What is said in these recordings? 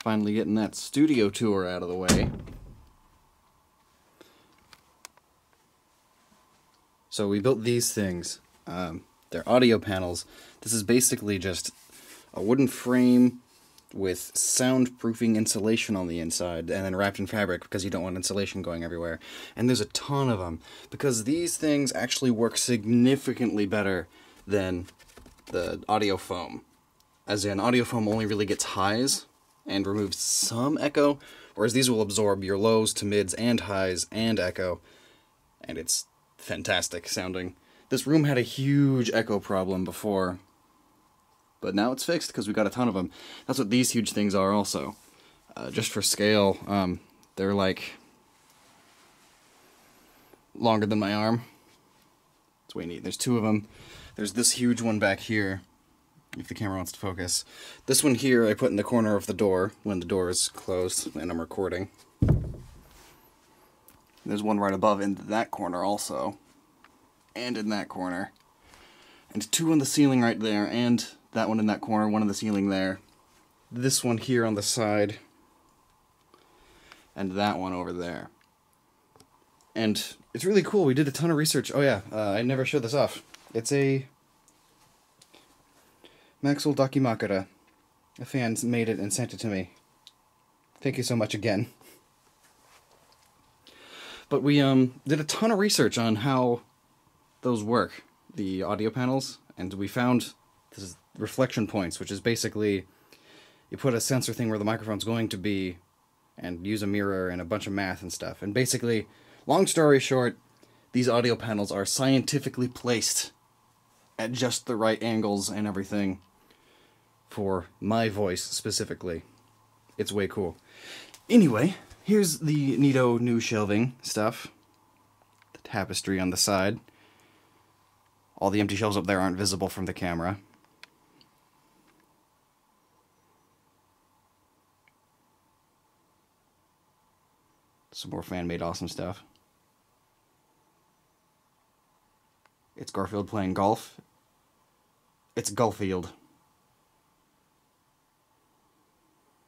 Finally getting that studio tour out of the way. So we built these things. They're audio panels. This is basically just a wooden frame with soundproofing insulation on the inside, and then wrapped in fabric because you don't want insulation going everywhere. And there's a ton of them, because these things actually work significantly better than the audio foam. As in, audio foam only really gets highs and removes some echo, whereas these will absorb your lows to mids and highs and echo, and it's fantastic sounding. This room had a huge echo problem before, but now it's fixed because we got a ton of them. That's what these huge things are also. Just for scale, they're like longer than my arm. It's way neat. There's two of them. There's this huge one back here, if the camera wants to focus. This one here I put in the corner of the door when the door is closed and I'm recording. There's one right above in that corner also, and in that corner. And two on the ceiling right there, and that one in that corner, one in the ceiling there. This one here on the side, and that one over there. And it's really cool. We did a ton of research. Oh yeah, I never showed this off. It's a Maxwell Dakimakura. A fan made it and sent it to me. Thank you so much again. But we did a ton of research on how those work, the audio panels, and we found this reflection points, which is basically you put a sensor thing where the microphone's going to be and use a mirror and a bunch of math and stuff. And basically, long story short, these audio panels are scientifically placed at just the right angles and everything for my voice specifically. It's way cool. Anyway, here's the neato new shelving stuff. The tapestry on the side. All the empty shelves up there aren't visible from the camera. Some more fan-made awesome stuff. It's Garfield playing golf. It's Gulfield.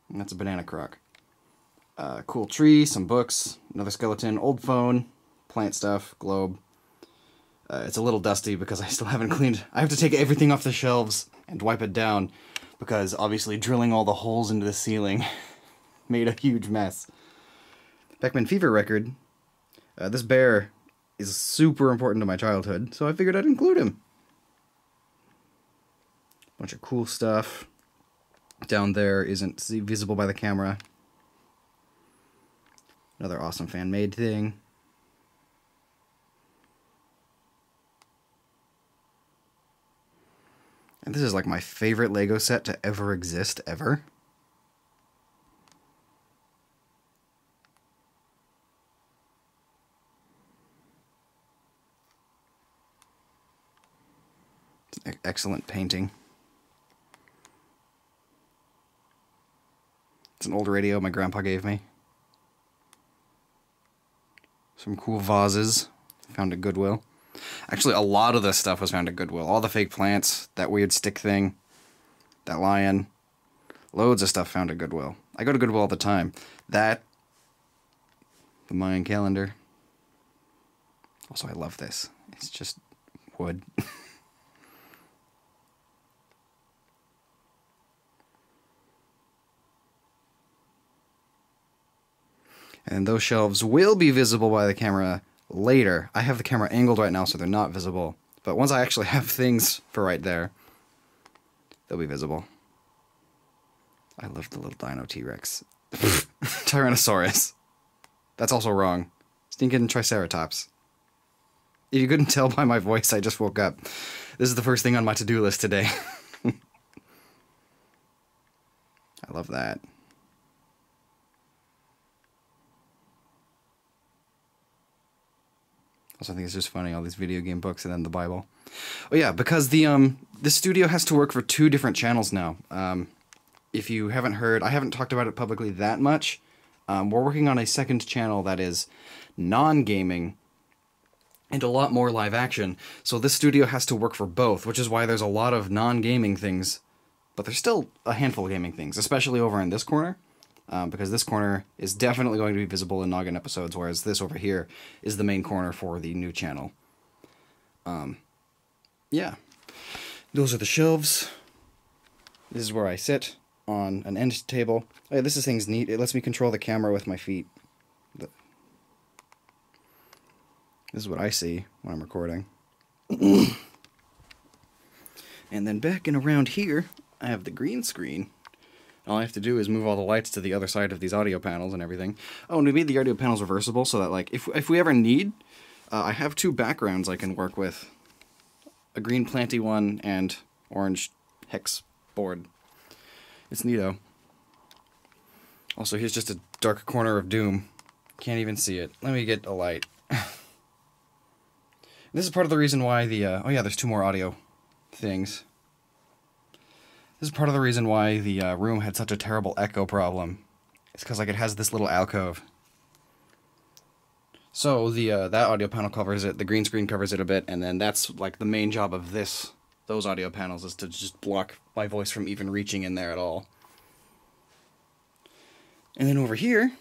And that's a banana crock. Cool tree, some books, another skeleton, old phone, plant stuff, globe. It's a little dusty because I still haven't cleaned. I have to take everything off the shelves and wipe it down because obviously drilling all the holes into the ceiling made a huge mess. Pac-Man Fever record. This bear is super important to my childhood, so I figured I'd include him. Bunch of cool stuff. Down there isn't visible by the camera. Another awesome fan-made thing. And this is like my favorite Lego set to ever exist, ever. It's an excellent painting. It's an old radio my grandpa gave me. Some cool vases found at Goodwill. Actually, a lot of this stuff was found at Goodwill. All the fake plants, that weird stick thing, that lion. Loads of stuff found at Goodwill. I go to Goodwill all the time. That, the Mayan calendar. Also, I love this. It's just wood. And those shelves will be visible by the camera later. I have the camera angled right now, so they're not visible. But once I actually have things for right there, they'll be visible. I love the little dino T-Rex. Tyrannosaurus. That's also wrong. Stinking Triceratops. If you couldn't tell by my voice, I just woke up. This is the first thing on my to-do list today. I love that. Also, I think it's just funny, all these video game books and then the Bible. Oh yeah, because the studio has to work for 2 different channels now. If you haven't heard, I haven't talked about it publicly that much. We're working on a second channel that is non-gaming and a lot more live action. So this studio has to work for both, which is why there's a lot of non-gaming things. But there's still a handful of gaming things, especially over in this corner. because this corner is definitely going to be visible in Noggin episodes, whereas this over here is the main corner for the new channel. Yeah. Those are the shelves. This is where I sit on an end table. Oh, yeah, this thing's neat. It lets me control the camera with my feet. This is what I see when I'm recording. And then back and around here, I have the green screen. All I have to do is move all the lights to the other side of these audio panels and everything. Oh, and we made the audio panels reversible so that, like, if we ever need, I have two backgrounds I can work with. A green planty one and orange hex board. It's neato. Also, here's just a dark corner of doom. Can't even see it. Let me get a light. This is part of the reason why the, oh yeah, there's two more audio things. This is part of the reason why the room had such a terrible echo problem. It's because, like, it has this little alcove. So that audio panel covers it, the green screen covers it a bit, and then that's, like, the main job of those audio panels is to just block my voice from even reaching in there at all. And then over here,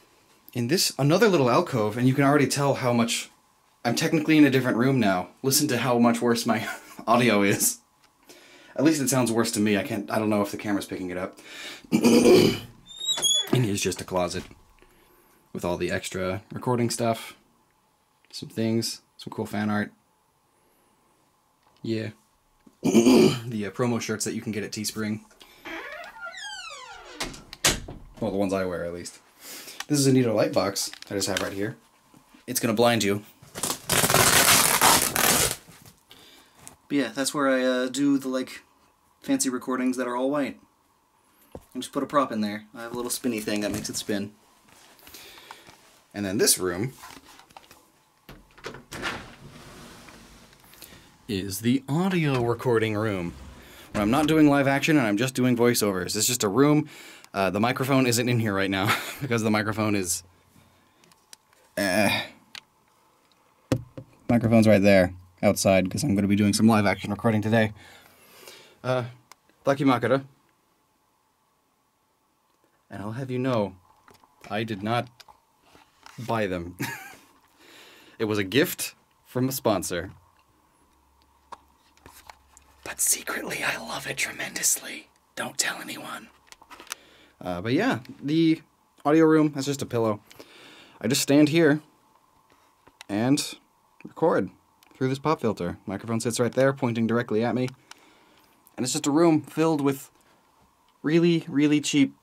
in this, another little alcove, and you can already tell how much, I'm technically in a different room now. Listen to how much worse my audio is. At least it sounds worse to me. I don't know if the camera's picking it up. And here's just a closet with all the extra recording stuff. Some things, some cool fan art. Yeah. The promo shirts that you can get at Teespring. Well, the ones I wear, at least. This is a neato light box I just have right here. It's gonna blind you. But yeah, that's where I do the, like, fancy recordings that are all white. And just put a prop in there. I have a little spinny thing that makes it spin. And then this room is the audio recording room. When I'm not doing live action and I'm just doing voiceovers. It's just a room. The microphone isn't in here right now because the microphone is... Microphone's right there, outside, because I'm going to be doing some live action recording today. Takimakura. And I'll have you know, I did not buy them. It was a gift from a sponsor. But secretly, I love it tremendously. Don't tell anyone. But yeah, the audio room has just a pillow. I just stand here and record through this pop filter. Microphone sits right there, pointing directly at me. And it's just a room filled with really, really cheap...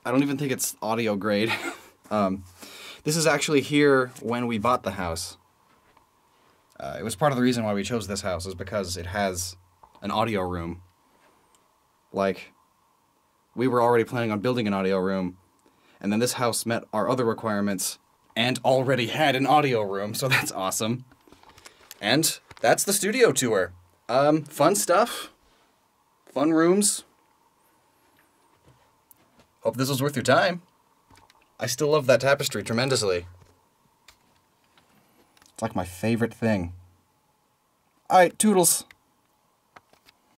I don't even think it's audio grade. This is actually here when we bought the house. It was part of the reason why we chose this house, is because it has an audio room. Like, we were already planning on building an audio room, and then this house met our other requirements and already had an audio room, so that's awesome. And that's the studio tour. Fun stuff. Fun rooms. Hope this was worth your time. I still love that tapestry tremendously. It's like my favorite thing. Alright, toodles.